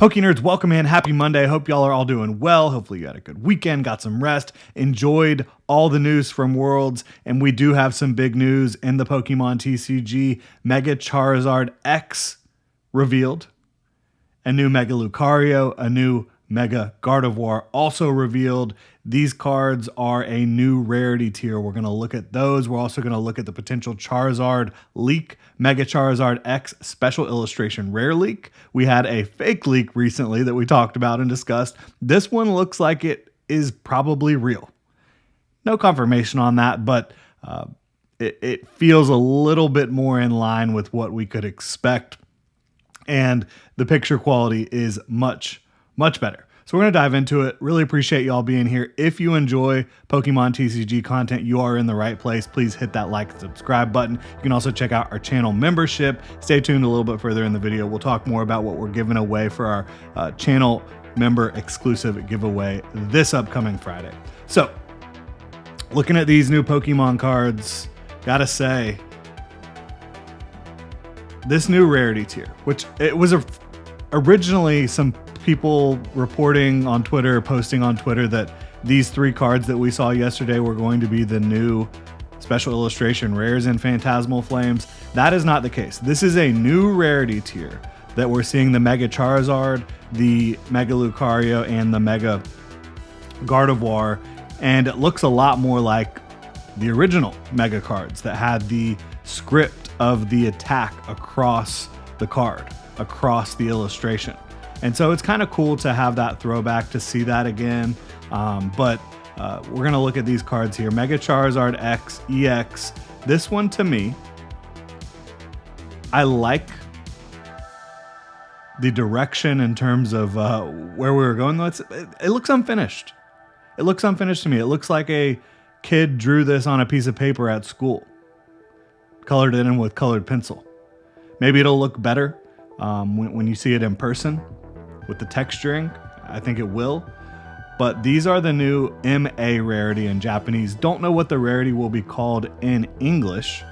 Pokenerds, welcome in. Happy Monday. Hope y'all are all doing well. Hopefully you had a good weekend, got some rest, enjoyed all the news from Worlds, and we do have some big news in the Pokemon TCG. Mega Charizard X revealed, a new Mega Lucario, a new Mega Gardevoir also revealed. These cards are a new rarity tier. We're going to look at those. We're also going to look at the potential Charizard leak, Mega Charizard X special illustration rare leak. We had a fake leak recently that we talked about and discussed. This one looks like it is probably real. No confirmation on that, but it feels a little bit more in line with what we could expect. And the picture quality is much better. So we're going to dive into it. Really appreciate y'all being here. If you enjoy Pokemon TCG content, you are in the right place. Please hit that like and subscribe button. You can also check out our channel membership. Stay tuned a little bit further in the video. We'll talk more about what we're giving away for our channel member exclusive giveaway this upcoming Friday. So looking at these new Pokemon cards, gotta say, this new rarity tier, which it was originally some people reporting on Twitter, posting on Twitter that these three cards that we saw yesterday were going to be the new special illustration rares in Phantasmal Flames. That is not the case. This is a new rarity tier that we're seeing the Mega Charizard, the Mega Lucario, and the Mega Gardevoir, and it looks a lot more like the original Mega cards that had the script of the attack across the card, across the illustration. And so it's kind of cool to have that throwback, to see that again. But we're going to look at these cards here. Mega Charizard X EX. This one, to me, I like the direction in terms of where we were going. It looks unfinished. It looks unfinished to me. It looks like a kid drew this on a piece of paper at school, colored it in with colored pencil. Maybe it'll look better when you see it in person with the texturing. I think it will. But these are the new MA rarity in Japanese. Don't know what the rarity will be called in English,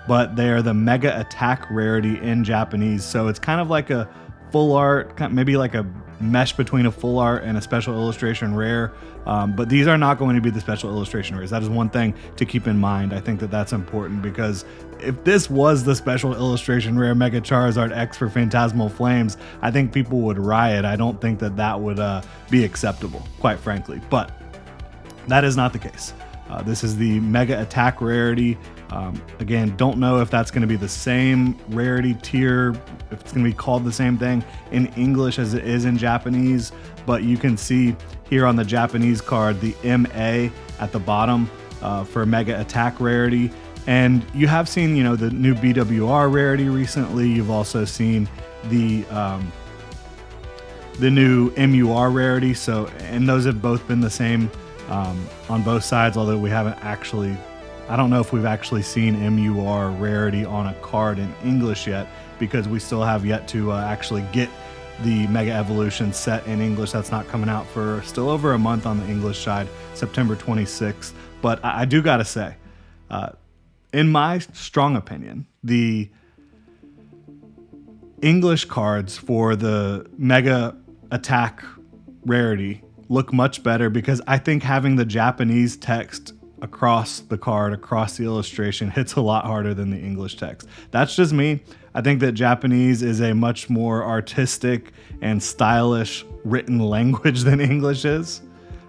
but they are the Mega Attack Rarity in Japanese. So it's kind of like a full art, maybe like a mesh between a full art and a special illustration rare. But these are not going to be the special illustration rares. That is one thing to keep in mind. I think that that's important, because if this was the special illustration rare Mega Charizard X for Phantasmal Flames, I think people would riot. I don't think that that would be acceptable, quite frankly. But that is not the case. This is the Mega Attack Rarity. Again, don't know if that's going to be the same rarity tier, if it's going to be called the same thing in English as it is in Japanese, but you can see here on the Japanese card the MA at the bottom for Mega Attack Rarity. And you have seen, the new BWR rarity recently. You've also seen the new MUR rarity. So, and those have both been the same on both sides, although we haven't actually, I don't know if we've actually seen MUR rarity on a card in English yet, because we still have yet to actually get the Mega Evolution set in English. That's not coming out for still over a month on the English side, September 26th. But I do gotta say, in my strong opinion, the English cards for the Mega Attack Rarity look much better, because I think having the Japanese text across the card, across the illustration, hits a lot harder than the English text. That's just me. I think that Japanese is a much more artistic and stylish written language than English is.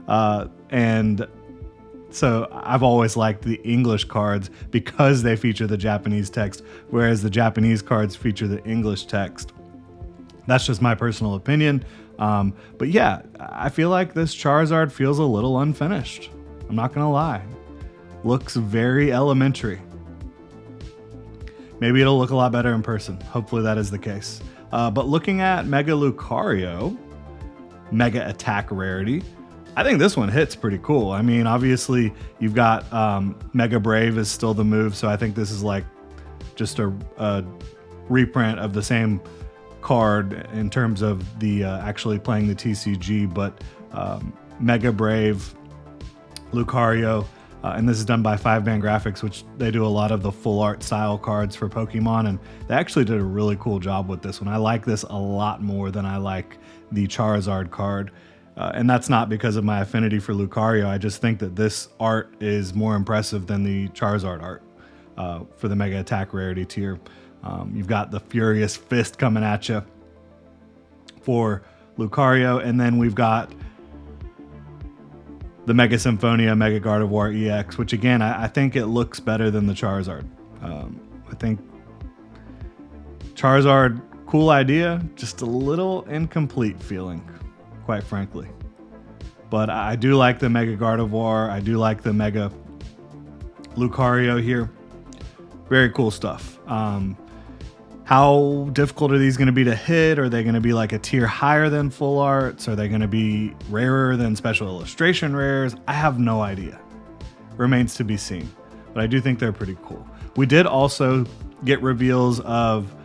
And so I've always liked the English cards because they feature the Japanese text, whereas the Japanese cards feature the English text. That's just my personal opinion. But yeah, I feel like this Charizard feels a little unfinished. I'm not gonna lie. Looks very elementary. Maybe it'll look a lot better in person. Hopefully that is the case. But looking at Mega Lucario, Mega Attack Rarity, I think this one hits pretty cool. I mean, obviously you've got Mega Brave is still the move, so I think this is like just a reprint of the same card in terms of the actually playing the TCG. But Mega Brave, Lucario, and this is done by 5-Man Graphics, which they do a lot of the full art style cards for Pokemon, and they actually did a really cool job with this one. I like this a lot more than I like the Charizard card. And that's not because of my affinity for Lucario. I just think that this art is more impressive than the Charizard art for the Mega Attack Rarity tier. You've got the Furious Fist coming at you for Lucario, and then we've got the Mega Symphonia, Mega Gardevoir EX, which again, I think it looks better than the Charizard. I think Charizard, cool idea, just a little incomplete feeling, quite frankly. But I do like the Mega Gardevoir. I do like the Mega Lucario here. Very cool stuff. How difficult are these going to be to hit? Are they going to be like a tier higher than full arts? Are they going to be rarer than special illustration rares? I have no idea. Remains to be seen. But I do think they're pretty cool. We did also get reveals of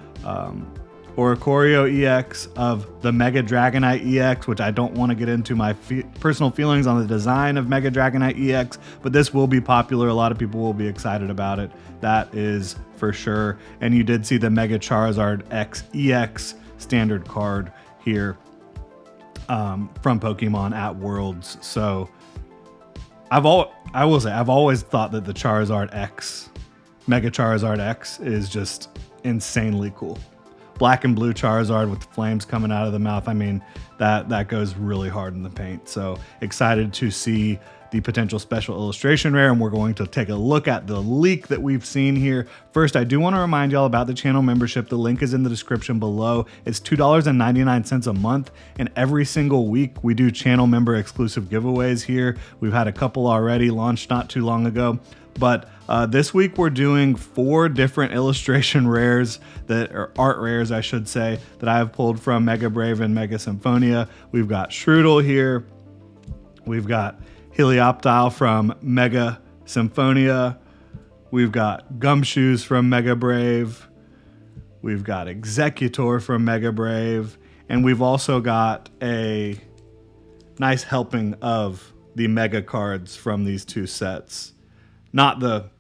Oricorio EX, of the Mega Dragonite EX, which I don't want to get into my personal feelings on the design of Mega Dragonite EX, but this will be popular. A lot of people will be excited about it. That is for sure. And you did see the Mega Charizard X EX standard card here from Pokemon at Worlds. So I will say I've always thought that the Charizard X, Mega Charizard X, is just insanely cool. Black and blue Charizard with the flames coming out of the mouth. I mean, that goes really hard in the paint. So excited to see the potential special illustration rare, and we're going to take a look at the leak that we've seen here. First, I do want to remind y'all about the channel membership. The link is in the description below. It's $2.99 a month, and every single week we do channel member exclusive giveaways here. We've had a couple already launched not too long ago, but this week we're doing 4 different illustration rares, that are art rares, I should say, that I have pulled from Mega Brave and Mega Symphonia. We've got Strudel here. We've got Helioptile from Mega Symphonia. We've got Gumshoes from Mega Brave. We've got Executor from Mega Brave. And we've also got a nice helping of the Mega cards from these 2 sets. Not the,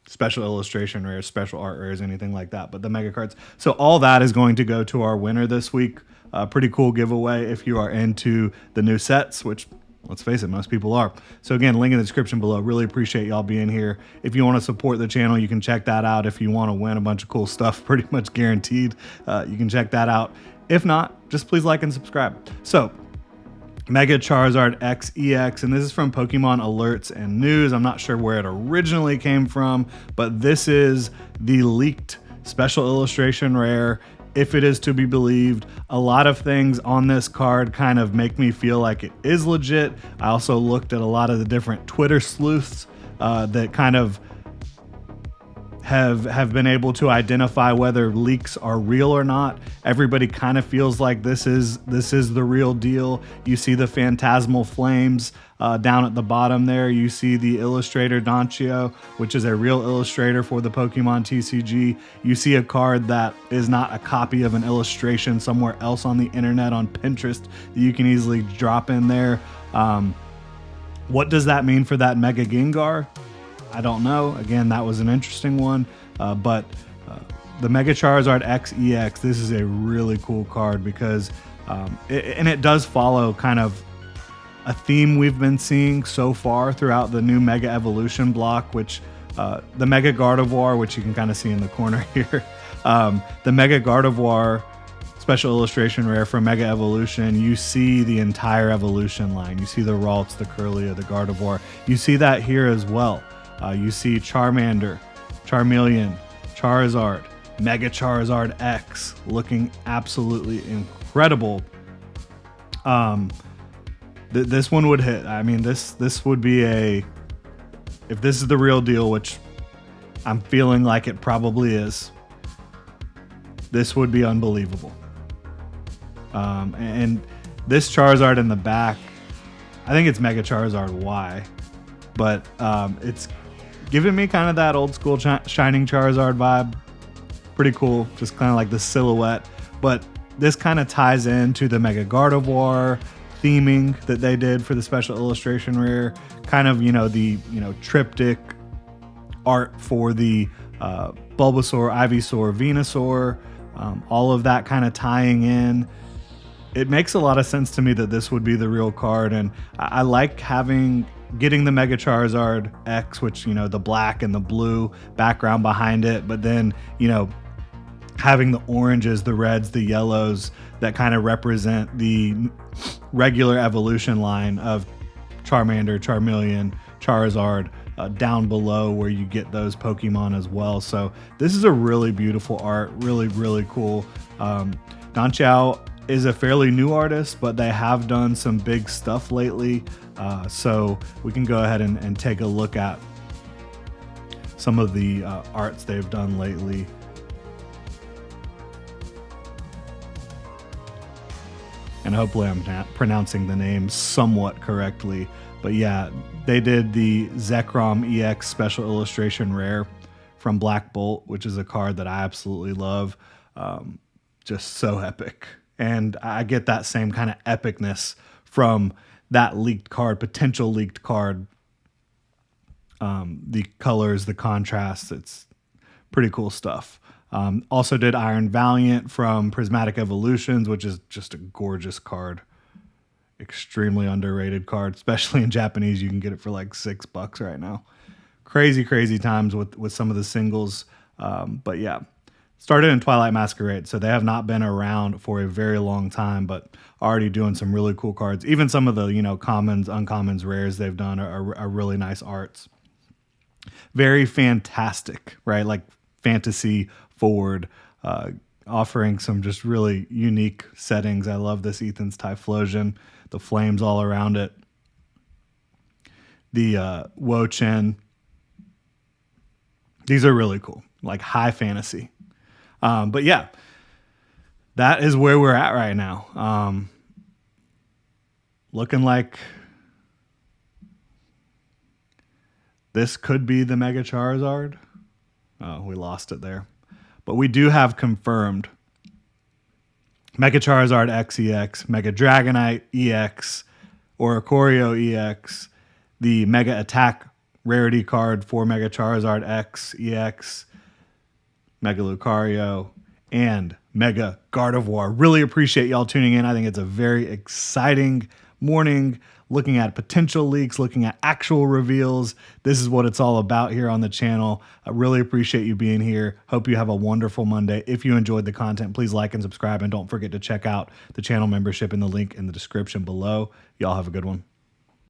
special illustration rares, special art rares, anything like that, but the Mega cards. So all that is going to go to our winner this week. Pretty cool giveaway if you are into the new sets, which, let's face it, most people are. So again, link in the description below. Really appreciate y'all being here. If you want to support the channel, you can check that out. If you want to win a bunch of cool stuff, pretty much guaranteed, you can check that out. If not, just please like and subscribe. So Mega Charizard X EX, and this is from Pokemon Alerts and News. I'm not sure where it originally came from, but this is the leaked special illustration rare, if it is to be believed. A lot of things on this card kind of make me feel like it is legit. I also looked at a lot of the different Twitter sleuths that kind of have been able to identify whether leaks are real or not. Everybody kind of feels like this is the real deal. You see the phantasmal flames down at the bottom there. You see the illustrator Donchio, which is a real illustrator for the Pokemon TCG. You see a card that is not a copy of an illustration somewhere else on the internet, on Pinterest, that you can easily drop in there. What does that mean for that Mega Gengar? I don't know. Again, that was an interesting one. But the Mega Charizard X EX, this is a really cool card because it does follow kind of a theme we've been seeing so far throughout the new Mega Evolution block, which the Mega Gardevoir, which you can kind of see in the corner here, the Mega Gardevoir special illustration rare from Mega Evolution, you see the entire evolution line. You see the Ralts, the Kirlia, the Gardevoir. You see that here as well. You see Charmander, Charmeleon, Charizard, Mega Charizard X, looking absolutely incredible. This one would hit. I mean, this would be if this is the real deal, which I'm feeling like it probably is, this would be unbelievable. And this Charizard in the back, I think it's Mega Charizard Y, but it's giving me kind of that old school Shining Charizard vibe. Pretty cool, just kind of like the silhouette. But this kind of ties into the Mega Gardevoir theming that they did for the special illustration rare. Kind of, the triptych art for the Bulbasaur, Ivysaur, Venusaur. All of that kind of tying in. it makes a lot of sense to me that this would be the real card, and I like getting the Mega Charizard X, which, you know, the black and the blue background behind it, but then, you know, having the oranges, the reds, the yellows that kind of represent the regular evolution line of Charmander, Charmeleon, Charizard, down below where you get those Pokemon as well. So this is a really beautiful art, really, really cool. Don Chow is a fairly new artist, but they have done some big stuff lately. So we can go ahead and take a look at some of the arts they've done lately. And hopefully I'm pronouncing the name somewhat correctly. But yeah, they did the Zekrom EX Special Illustration Rare from Black Bolt, which is a card that I absolutely love. Just so epic. And I get that same kind of epicness from that leaked card, potential leaked card. The colors, the contrast, it's pretty cool stuff. Also did Iron Valiant from Prismatic Evolutions, which is just a gorgeous card. Extremely underrated card, especially in Japanese. You can get it for like $6 right now. Crazy, crazy times with some of the singles. But yeah, started in Twilight Masquerade, so they have not been around for a very long time, but already doing some really cool cards. Even some of the, you know, commons, uncommons, rares they've done are really nice arts. Very fantastic, right? Like fantasy forward, offering some just really unique settings. I love this Ethan's Typhlosion, the flames all around it. The Wo-Chen. These are really cool, like high fantasy. But yeah, that is where we're at right now. Looking like this could be the Mega Charizard. Oh, we lost it there. But we do have confirmed Mega Charizard X EX, Mega Dragonite EX, Oricorio EX, the Mega Attack Rarity card for Mega Charizard X EX, Mega Lucario, and Mega Gardevoir. Really appreciate y'all tuning in. I think it's a very exciting morning, looking at potential leaks, looking at actual reveals. This is what it's all about here on the channel. I really appreciate you being here. Hope you have a wonderful Monday. If you enjoyed the content, please like and subscribe, and don't forget to check out the channel membership in the link in the description below. Y'all have a good one.